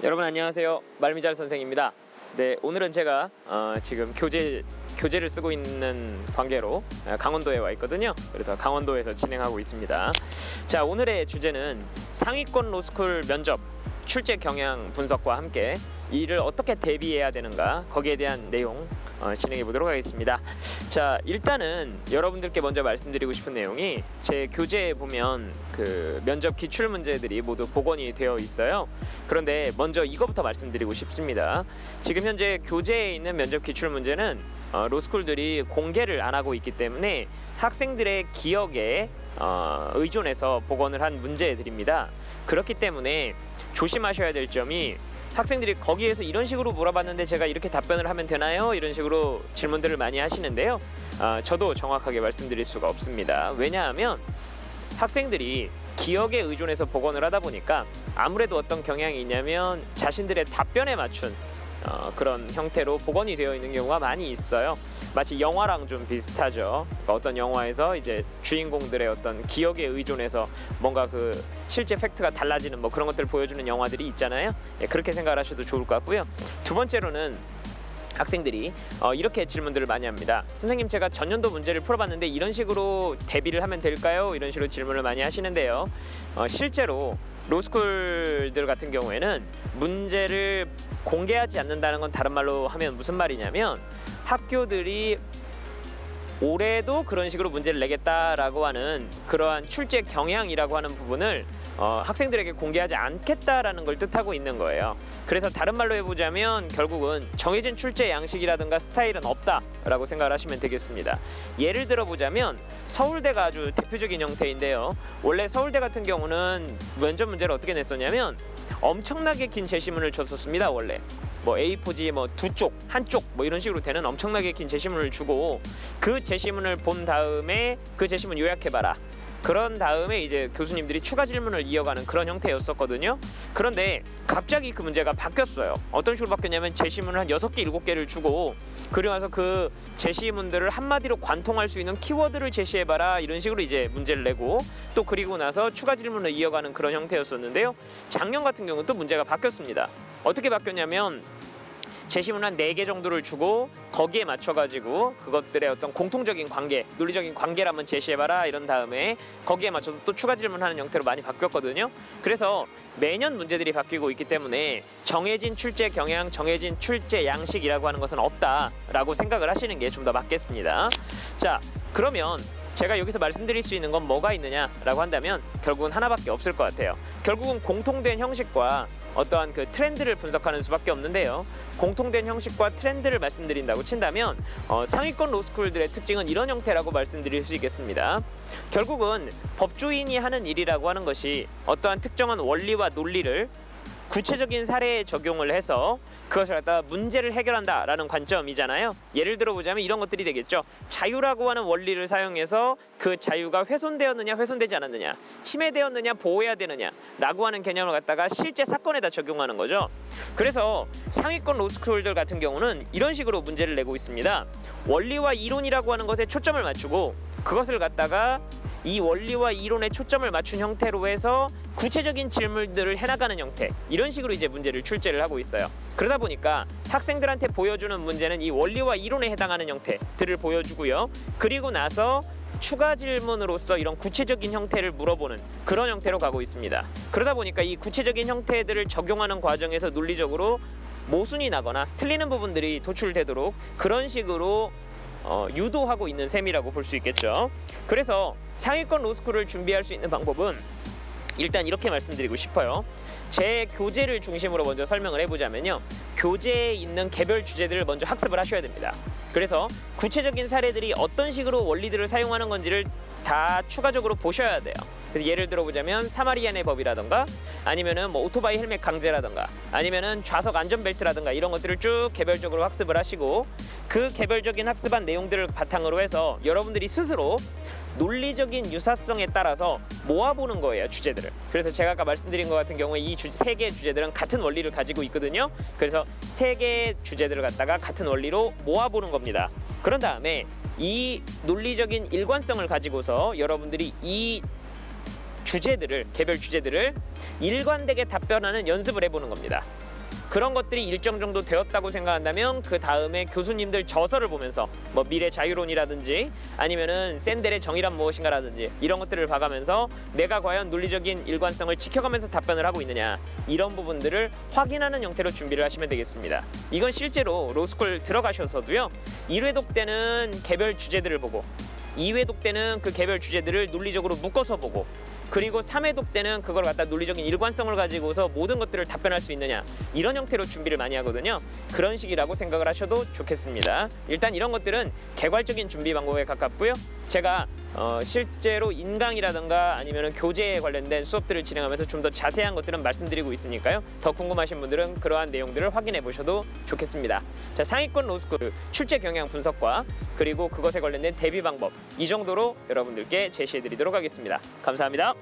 여러분 안녕하세요. 말미잘 선생입니다. 네, 오늘은 제가 지금 교재를 쓰고 있는 관계로 강원도에 와 있거든요. 그래서 강원도에서 진행하고 있습니다. 자, 오늘의 주제는 상위권 로스쿨 면접 출제 경향 분석과 함께 이를 어떻게 대비해야 되는가, 거기에 대한 내용 진행해 보도록 하겠습니다. 자, 일단은 여러분들께 먼저 말씀드리고 싶은 내용이, 제 교재에 보면 그 면접 기출 문제들이 모두 복원이 되어 있어요. 그런데 먼저 이거부터 말씀드리고 싶습니다. 지금 현재 교재에 있는 면접 기출 문제는 로스쿨들이 공개를 안 하고 있기 때문에 학생들의 기억에 의존해서 복원을 한 문제들입니다. 그렇기 때문에 조심하셔야 될 점이, 학생들이 거기에서 이런 식으로 물어봤는데 제가 이렇게 답변을 하면 되나요? 이런 식으로 질문들을 많이 하시는데요. 저도 정확하게 말씀드릴 수가 없습니다. 왜냐하면 학생들이 기억에 의존해서 복원을 하다 보니까 아무래도 어떤 경향이 있냐면 자신들의 답변에 맞춘 그런 형태로 복원이 되어 있는 경우가 많이 있어요. 마치 영화랑 좀 비슷하죠. 그러니까 어떤 영화에서 이제 주인공들의 어떤 기억에 의존해서 뭔가 그 실제 팩트가 달라지는 뭐 그런 것들을 보여주는 영화들이 있잖아요. 예, 그렇게 생각을 하셔도 좋을 것 같고요. 두 번째로는 학생들이 이렇게 질문들을 많이 합니다. 선생님, 제가 전년도 문제를 풀어봤는데 이런 식으로 대비를 하면 될까요? 이런 식으로 질문을 많이 하시는데요. 실제로 로스쿨들 같은 경우에는 문제를 공개하지 않는다는 건 다른 말로 하면 무슨 말이냐면, 학교들이 올해도 그런 식으로 문제를 내겠다라고 하는 그러한 출제 경향이라고 하는 부분을 학생들에게 공개하지 않겠다라는 걸 뜻하고 있는 거예요. 그래서 다른 말로 해보자면 결국은 정해진 출제 양식이라든가 스타일은 없다라고 생각을 하시면 되겠습니다. 예를 들어보자면 서울대가 아주 대표적인 형태인데요. 원래 서울대 같은 경우는 면접 문제를 어떻게 냈었냐면 엄청나게 긴 제시문을 줬었습니다. 원래 뭐 A4지 뭐 두 쪽, 한 쪽 뭐 이런 식으로 되는 엄청나게 긴 제시문을 주고, 그 제시문을 본 다음에 그 제시문 요약해봐라. 그런 다음에 이제 교수님들이 추가 질문을 이어가는 그런 형태였었거든요. 그런데 갑자기 그 문제가 바뀌었어요. 어떤 식으로 바뀌었냐면 제시문을 한 6개, 7개를 주고, 그리고 나서 그 제시문들을 한마디로 관통할 수 있는 키워드를 제시해봐라, 이런 식으로 이제 문제를 내고, 또 그리고 나서 추가 질문을 이어가는 그런 형태였었는데요. 작년 같은 경우는 또 문제가 바뀌었습니다. 어떻게 바뀌었냐면 제시문 한 4개 정도를 주고 거기에 맞춰가지고 그것들의 어떤 공통적인 관계, 논리적인 관계를 한번 제시해봐라, 이런 다음에 거기에 맞춰서 또 추가 질문하는 형태로 많이 바뀌었거든요. 그래서 매년 문제들이 바뀌고 있기 때문에 정해진 출제 경향, 정해진 출제 양식이라고 하는 것은 없다라고 생각을 하시는 게 좀 더 맞겠습니다. 자, 그러면 제가 여기서 말씀드릴 수 있는 건 뭐가 있느냐라고 한다면 결국은 하나밖에 없을 것 같아요. 결국은 공통된 형식과 어떠한 그 트렌드를 분석하는 수밖에 없는데요. 공통된 형식과 트렌드를 말씀드린다고 친다면 상위권 로스쿨들의 특징은 이런 형태라고 말씀드릴 수 있겠습니다. 결국은 법조인이 하는 일이라고 하는 것이 어떠한 특정한 원리와 논리를 구체적인 사례에 적용을 해서 그것을 갖다 문제를 해결한다라는 관점이잖아요. 예를 들어보자면 이런 것들이 되겠죠. 자유라고 하는 원리를 사용해서 그 자유가 훼손되었느냐, 훼손되지 않았느냐, 침해되었느냐, 보호해야 되느냐 라고 하는 개념을 갖다가 실제 사건에다 적용하는 거죠. 그래서 상위권 로스쿨들 같은 경우는 이런 식으로 문제를 내고 있습니다. 원리와 이론이라고 하는 것에 초점을 맞추고, 그것을 갖다가 이 원리와 이론에 초점을 맞춘 형태로 해서 구체적인 질문들을 해나가는 형태, 이런 식으로 이제 문제를 출제를 하고 있어요. 그러다 보니까 학생들한테 보여주는 문제는 이 원리와 이론에 해당하는 형태들을 보여주고요. 그리고 나서 추가 질문으로서 이런 구체적인 형태를 물어보는 그런 형태로 가고 있습니다. 그러다 보니까 이 구체적인 형태들을 적용하는 과정에서 논리적으로 모순이 나거나 틀리는 부분들이 도출되도록 그런 식으로 유도하고 있는 셈이라고 볼 수 있겠죠. 그래서 상위권 로스쿨을 준비할 수 있는 방법은 일단 이렇게 말씀드리고 싶어요. 제 교재를 중심으로 먼저 설명을 해보자면요, 교재에 있는 개별 주제들을 먼저 학습을 하셔야 됩니다. 그래서 구체적인 사례들이 어떤 식으로 원리들을 사용하는 건지를 다 추가적으로 보셔야 돼요. 그래서 예를 들어보자면 사마리안의 법이라던가, 아니면은 뭐 오토바이 헬멧 강제라던가, 아니면은 좌석 안전벨트라던가, 이런 것들을 쭉 개별적으로 학습을 하시고, 그 개별적인 학습한 내용들을 바탕으로 해서 여러분들이 스스로 논리적인 유사성에 따라서 모아보는 거예요, 주제들을. 그래서 제가 아까 말씀드린 것 같은 경우에 이 3개의 주제들은 같은 원리를 가지고 있거든요. 그래서 3개의 주제들을 갖다가 같은 원리로 모아보는 겁니다. 그런 다음에 이 논리적인 일관성을 가지고서 여러분들이 이 주제들을, 개별 주제들을 일관되게 답변하는 연습을 해보는 겁니다. 그런 것들이 일정 정도 되었다고 생각한다면 그 다음에 교수님들 저서를 보면서 뭐 미래 자유론이라든지 아니면은 샌델의 정의란 무엇인가라든지 이런 것들을 봐가면서 내가 과연 논리적인 일관성을 지켜가면서 답변을 하고 있느냐 이런 부분들을 확인하는 형태로 준비를 하시면 되겠습니다. 이건 실제로 로스쿨 들어가셔서도요. 1회독 때는 개별 주제들을 보고 2회독 때는 그 개별 주제들을 논리적으로 묶어서 보고 그리고 3회독 때는 그걸 갖다 논리적인 일관성을 가지고서 모든 것들을 답변할 수 있느냐 이런 형태로 준비를 많이 하거든요. 그런 식이라고 생각을 하셔도 좋겠습니다. 일단 이런 것들은 개괄적인 준비 방법에 가깝고요. 제가 실제로 인강이라든가 아니면 교재에 관련된 수업들을 진행하면서 좀 더 자세한 것들은 말씀드리고 있으니까요. 더 궁금하신 분들은 그러한 내용들을 확인해 보셔도 좋겠습니다. 자, 상위권 로스쿨 출제 경향 분석과 그리고 그것에 관련된 대비 방법 이 정도로 여러분들께 제시해 드리도록 하겠습니다. 감사합니다.